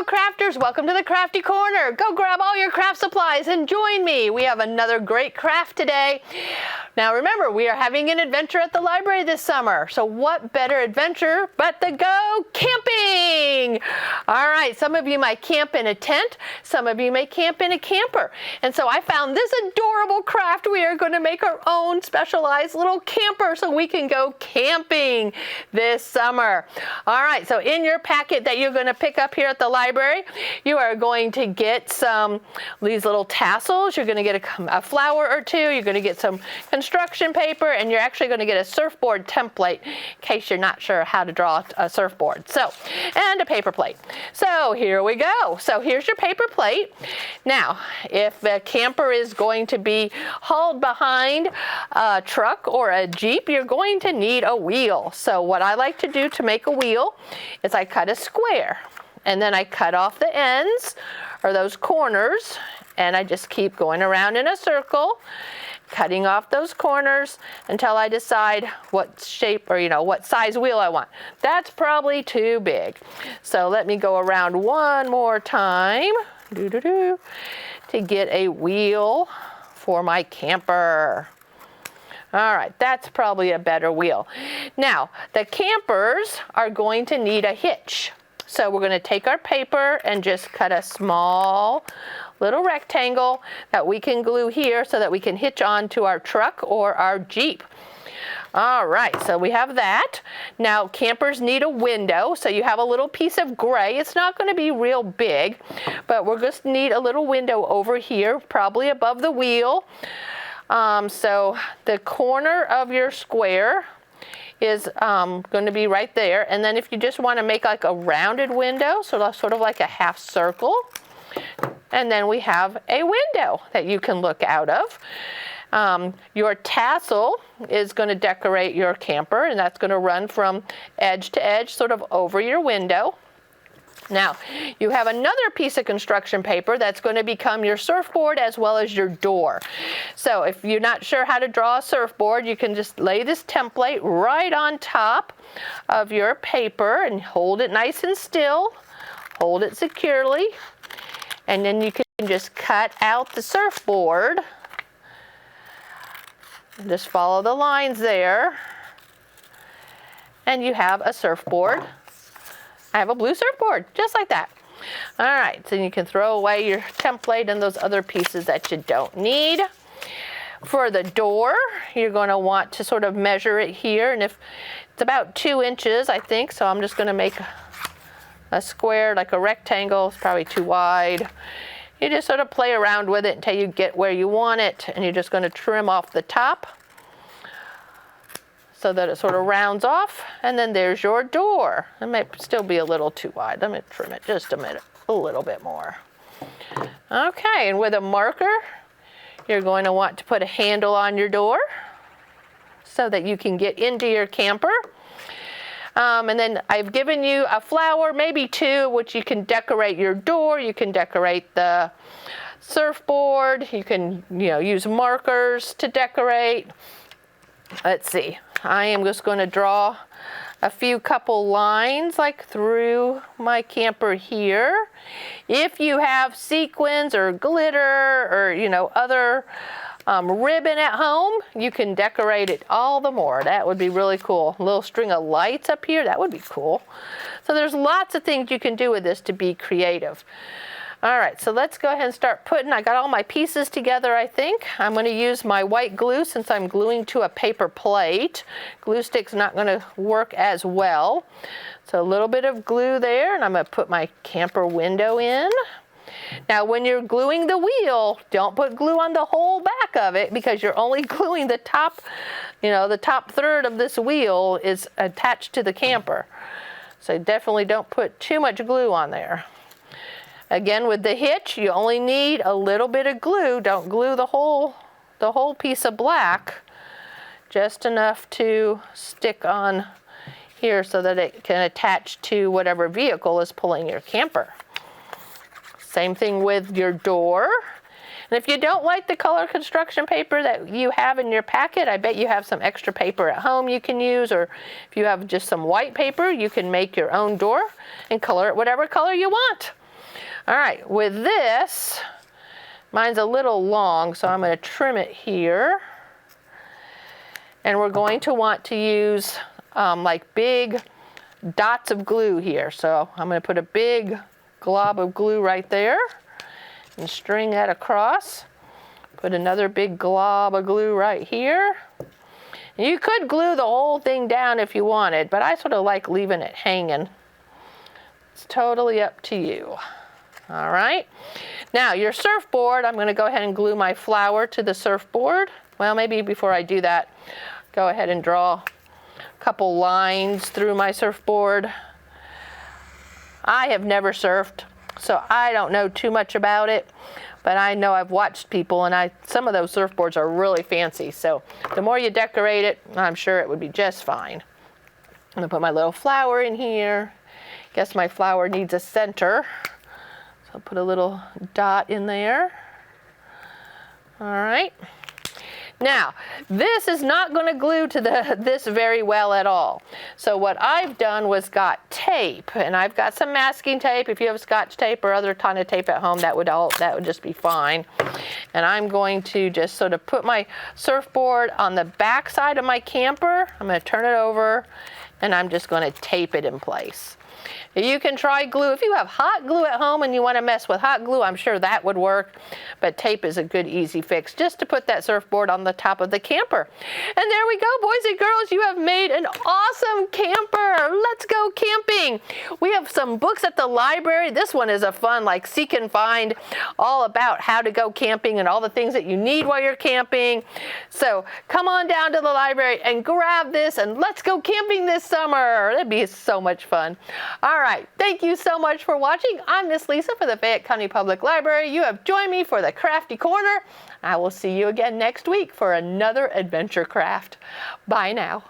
crafters, welcome to the Crafty Corner. Go grab all your craft supplies and join me. We have another great craft today. Now remember, we are having an adventure at the library this summer. So what better adventure but to go camping? All right, some of you might camp in a tent. Some of you may camp in a camper. And so I found this adorable craft. We are going to make our own specialized little camper so we can go camping this summer. All right, so in your packet that you're going to pick up here at the library, you are going to get these little tassels. You're going to get a flower or two. You're going to get some construction paper, and you're actually going to get a surfboard template in case you're not sure how to draw a surfboard. So, and a paper plate. So here we go. So here's your paper plate. Now, if the camper is going to be hauled behind a truck or a Jeep, you're going to need a wheel. So what I like to do to make a wheel is I cut a square, and then I cut off the ends or those corners, and I just keep going around in a circle, cutting off those corners until I decide what shape or what size wheel I want. That's probably too big. So let me go around one more time to get a wheel for my camper. All right, that's probably a better wheel. Now, the campers are going to need a hitch. So we're going to take our paper and just cut a small little rectangle that we can glue here so that we can hitch on to our truck or our Jeep. All right, so we have that. Now, campers need a window, so you have a little piece of gray. It's not going to be real big, but we're just need a little window over here, probably above the wheel. So the corner of your square is going to be right there. And then if you just want to make like a rounded window, sort of like a half circle, and then we have a window that you can look out of. Your tassel is going to decorate your camper, and that's going to run from edge to edge, sort of over your window. Now, you have another piece of construction paper that's going to become your surfboard as well as your door. So if you're not sure how to draw a surfboard, you can just lay this template right on top of your paper and hold it nice and still. Hold it securely. And then you can just cut out the surfboard. Just follow the lines there. And you have a surfboard. I have a blue surfboard, just like that. All right, so you can throw away your template and those other pieces that you don't need. For the door, you're going to want to sort of measure it here, and if it's about 2 inches, I think, so I'm just going to make a square, like a rectangle. It's probably too wide. You just sort of play around with it until you get where you want it, and you're just going to trim off the top so that it sort of rounds off, and then there's your door. It might still be a little too wide. Let me trim it just a little bit more. Okay, and with a marker, you're going to want to put a handle on your door so that you can get into your camper. And then I've given you a flower, maybe 2, which you can decorate your door. You can decorate the surfboard. You can, use markers to decorate. Let's see. I am just going to draw a few couple lines like through my camper here. If you have sequins or glitter or other ribbon at home, you can decorate it all the more. That would be really cool. A little string of lights up here, that would be cool. So there's lots of things you can do with this to be creative. All right, so let's go ahead and start putting, I got all my pieces together, I think. I'm going to use my white glue since I'm gluing to a paper plate. Glue stick's not going to work as well. So a little bit of glue there, and I'm going to put my camper window in. Now, when you're gluing the wheel, don't put glue on the whole back of it because you're only gluing the top, the top third of this wheel is attached to the camper. So definitely don't put too much glue on there. Again, with the hitch, you only need a little bit of glue. Don't glue the whole piece of black, just enough to stick on here so that it can attach to whatever vehicle is pulling your camper. Same thing with your door. And if you don't like the color construction paper that you have in your packet, I bet you have some extra paper at home you can use, or if you have just some white paper, you can make your own door and color it whatever color you want. All right, with this, mine's a little long, so I'm going to trim it here. And we're going to want to use like big dots of glue here. So I'm going to put a big glob of glue right there and string that across. Put another big glob of glue right here. And you could glue the whole thing down if you wanted, but I sort of like leaving it hanging. It's totally up to you. All right. Now your surfboard, I'm going to go ahead and glue my flower to the surfboard. Well, maybe before I do that, go ahead and draw a couple lines through my surfboard. I have never surfed, so I don't know too much about it, but I know I've watched people, and some of those surfboards are really fancy, so the more you decorate it, I'm sure it would be just fine. I'm going to put my little flower in here. Guess my flower needs a center, so I'll put a little dot in there. All right. Now, this is not going to glue to this very well at all. So what I've done was got tape, and I've got some masking tape. If you have Scotch tape or other kind of tape at home, that would just be fine. And I'm going to just sort of put my surfboard on the back side of my camper. I'm going to turn it over, and I'm just going to tape it in place. You can try glue. If you have hot glue at home and you want to mess with hot glue, I'm sure that would work. But tape is a good, easy fix just to put that surfboard on the top of the camper. And there we go, boys and girls. You have made an awesome camper. Let's go camping. We have some books at the library. This one is a fun, like Seek and Find, all about how to go camping and all the things that you need while you're camping. So come on down to the library and grab this, and let's go camping this summer. That'd be so much fun. All right, thank you so much for watching. I'm Miss Lisa for the Fayette County Public Library. You have joined me for the Crafty Corner. I will see you again next week for another adventure craft. Bye now.